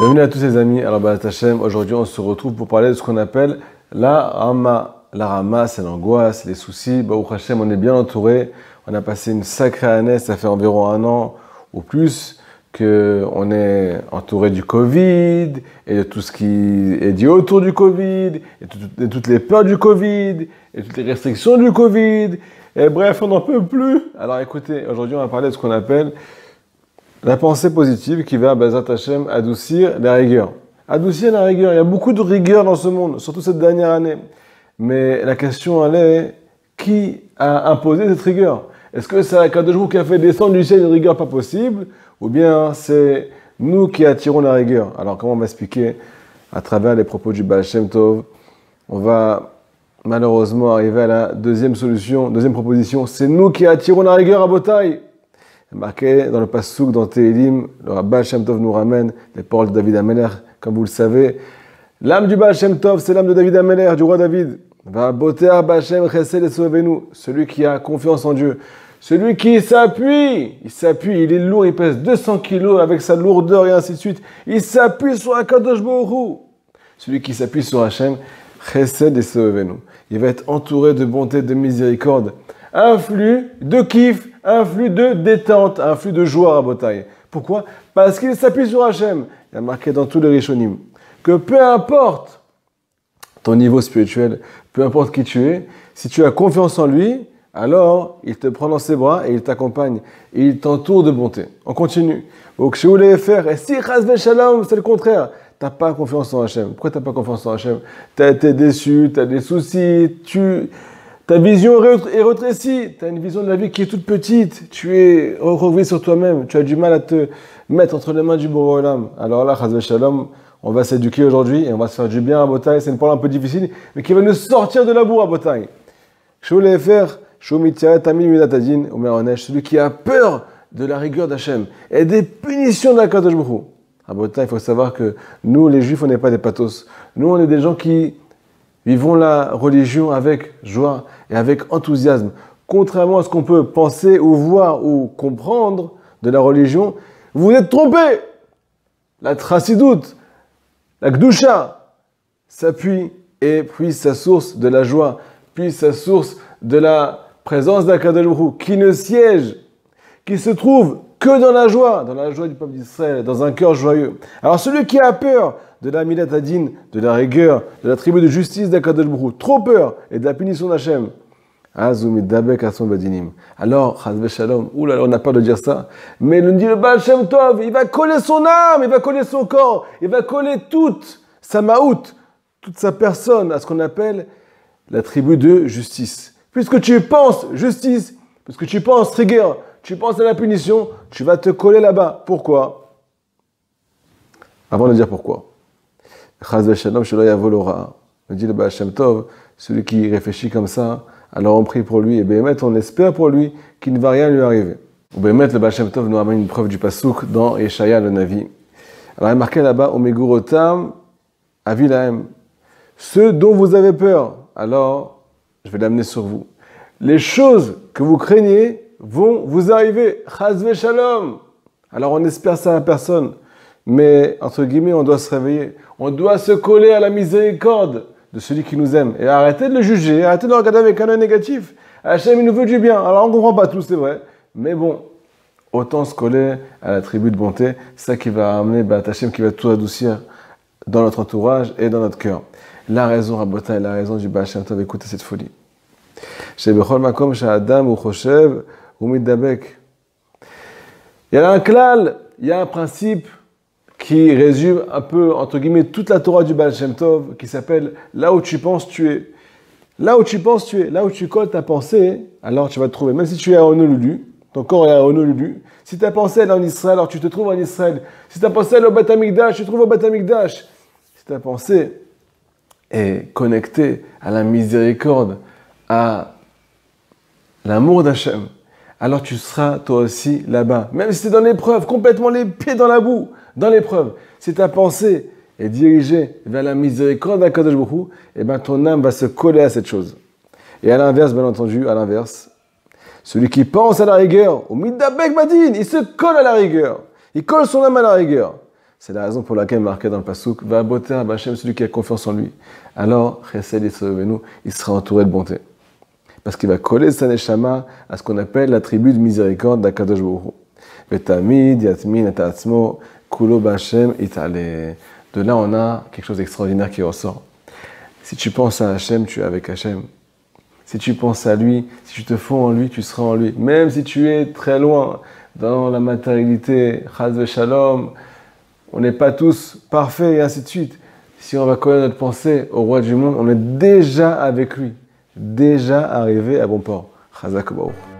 Bienvenue à tous les amis, alors B'ezrat Hashem, aujourd'hui on se retrouve pour parler de ce qu'on appelle la Rama. La Rama, c'est l'angoisse, les soucis. Baruch Hashem, on est bien entouré. On a passé une sacrée année, ça fait environ 1 an ou plus qu'on est entouré du Covid et de tout ce qui est dit autour du Covid, et toutes les peurs du Covid, et toutes les restrictions du Covid. Et bref, on n'en peut plus. Alors écoutez, aujourd'hui on va parler de ce qu'on appelle la pensée positive qui va, B'ezrat Hashem, adoucir la rigueur. Adoucir la rigueur. Il y a beaucoup de rigueur dans ce monde, surtout cette dernière année. Mais la question, elle est, qui a imposé cette rigueur? Est-ce que c'est Akadosh Baruch Hu qui a fait descendre du ciel une rigueur pas possible? Ou bien c'est nous qui attirons la rigueur? Alors, comment on va expliquer à travers les propos du Baal Shem Tov? On va malheureusement arriver à la deuxième solution, deuxième proposition. C'est nous qui attirons la rigueur à Botaï. Marqué dans le Passouk, dans Tehilim, le Baal Shem Tov nous ramène les paroles de David Ameler, comme vous le savez. L'âme du Baal Shem Tov, c'est l'âme de David Ameler, du roi David. Va boter Bachem Chesed et sauvez-nous. Celui qui a confiance en Dieu. Celui qui s'appuie. Il s'appuie, il est lourd, il pèse 200 kilos avec sa lourdeur et ainsi de suite. Il s'appuie sur Akadosh Baruch Hu. Celui qui s'appuie sur Hachem, Chesed et sauvez-nous. Il va être entouré de bonté, de miséricorde. Un flux de kiff, un flux de détente, un flux de joie à Botaï. Pourquoi? Parce qu'il s'appuie sur Hachem. Il y a marqué dans tous les Rishonim que peu importe ton niveau spirituel, peu importe qui tu es, si tu as confiance en lui, alors il te prend dans ses bras et il t'accompagne. Et il t'entoure de bonté. On continue. Donc, chez voulais faire, et si Chazve Shalom, c'est le contraire. Tu n'as pas confiance en Hachem. Pourquoi tu n'as pas confiance en Hachem? Tu as été déçu, tu as des soucis, ta vision est rétrécie, tu as une vision de la vie qui est toute petite, tu es recroquevillé sur toi-même, tu as du mal à te mettre entre les mains du Boré Olam. Alors là, Chazve Shalom, on va s'éduquer aujourd'hui et on va se faire du bien à Botaï. C'est une parole un peu difficile, mais qui va nous sortir de la bourre à Botaï. Celui qui a peur de la rigueur d'Hachem et des punitions d'Akadosh Baruch Hu. À Botaï, il faut savoir que nous, les Juifs, on n'est pas des pathos. Nous, on est des gens qui vivons la religion avec joie et avec enthousiasme. Contrairement à ce qu'on peut penser ou voir ou comprendre de la religion, vous vous êtes trompés. La Tracidoute, la Gdusha s'appuie et puise sa source de la joie, puise sa source de la présence d'Akadosh Baruch Hu, qui ne siège, qui se trouve que dans la joie du peuple d'Israël, dans un cœur joyeux. Alors celui qui a peur de la Midat Hadin, de la rigueur, de la tribu de justice d'Akadosh Baruch Hu, trop peur et de la punition d'Hachem, alors, Chazve Shalom, oulala, on n'a pas de dire ça, mais le Baal Shem Tov, il va coller son âme, il va coller son corps, il va coller toute sa maout, toute sa personne à ce qu'on appelle la tribu de justice. Puisque tu penses justice, puisque tu penses rigueur, tu penses à la punition, tu vas te coller là-bas. Pourquoi? Avant de dire pourquoi. Chazve Shalom, Shelo Yavo Lo Ra'a. Me dit le Baal Shem Tov, celui qui réfléchit comme ça, alors on prie pour lui, et Béhémet, on espère pour lui qu'il ne va rien lui arriver. Béhémet, le Baal Shem Tov nous amène une preuve du Passouk dans Yeshaya le Navi. Alors il est marqué là-bas, Omegurotam Avilahem. Ceux dont vous avez peur, alors je vais l'amener sur vous. Les choses que vous craignez vont vous arriver. Chazve Shalom. Alors on espère ça à personne, mais entre guillemets, on doit se réveiller. On doit se coller à la miséricorde de celui qui nous aime. Et arrêtez de le juger, arrêtez de le regarder avec un œil négatif. Hachem, il nous veut du bien. Alors on ne comprend pas tout, c'est vrai. Mais bon, autant se coller à la tribu de bonté. C'est ça qui va amener Hachem, qui va tout adoucir dans notre entourage et dans notre cœur. La raison, Rabotai, la raison du Baal Shem Tov, écoutez cette folie. Il y a un klal, il y a un principe qui résume un peu, entre guillemets, toute la Torah du Baal Shem Tov, qui s'appelle « Là où tu penses, tu es ». Là où tu penses, tu es. Là où tu colles ta pensée, alors tu vas te trouver. Même si tu es à Honolulu, ton corps est à Honolulu. Si ta pensée est en Israël, alors tu te trouves en Israël. Si ta pensée est au Beth Amikdash, tu te trouves au Beth Amikdash. Si ta pensée est connectée à la miséricorde, à l'amour d'Hachem, alors tu seras toi aussi là-bas. Même si tu es dans l'épreuve, complètement les pieds dans la boue, dans l'épreuve. Si ta pensée est dirigée vers la miséricorde d'Akadosh Baruch Hu, eh bien ton âme va se coller à cette chose. Et à l'inverse, bien entendu, à l'inverse, celui qui pense à la rigueur, au midabek badin, il se colle à la rigueur. Il colle son âme à la rigueur. C'est la raison pour laquelle marqué dans le Passouk, va boter à Hachem, celui qui a confiance en lui. Alors, Chesed Yisrael, il sera entouré de bonté. Parce qu'il va coller sa neshama à ce qu'on appelle la tribu de miséricorde d'Akadosh Baruch Hu. Vetamid, Yatmin, Atatzmo, Kulo B'Hashem, Itale. De là, on a quelque chose d'extraordinaire qui ressort. Si tu penses à Hachem, tu es avec Hachem. Si tu penses à lui, si tu te fonds en lui, tu seras en lui. Même si tu es très loin dans la matérialité, Chaz Veshalom, on n'est pas tous parfaits et ainsi de suite. Si on va coller notre pensée au roi du monde, on est déjà avec lui, déjà arrivé à bon port. Chazak Baruch.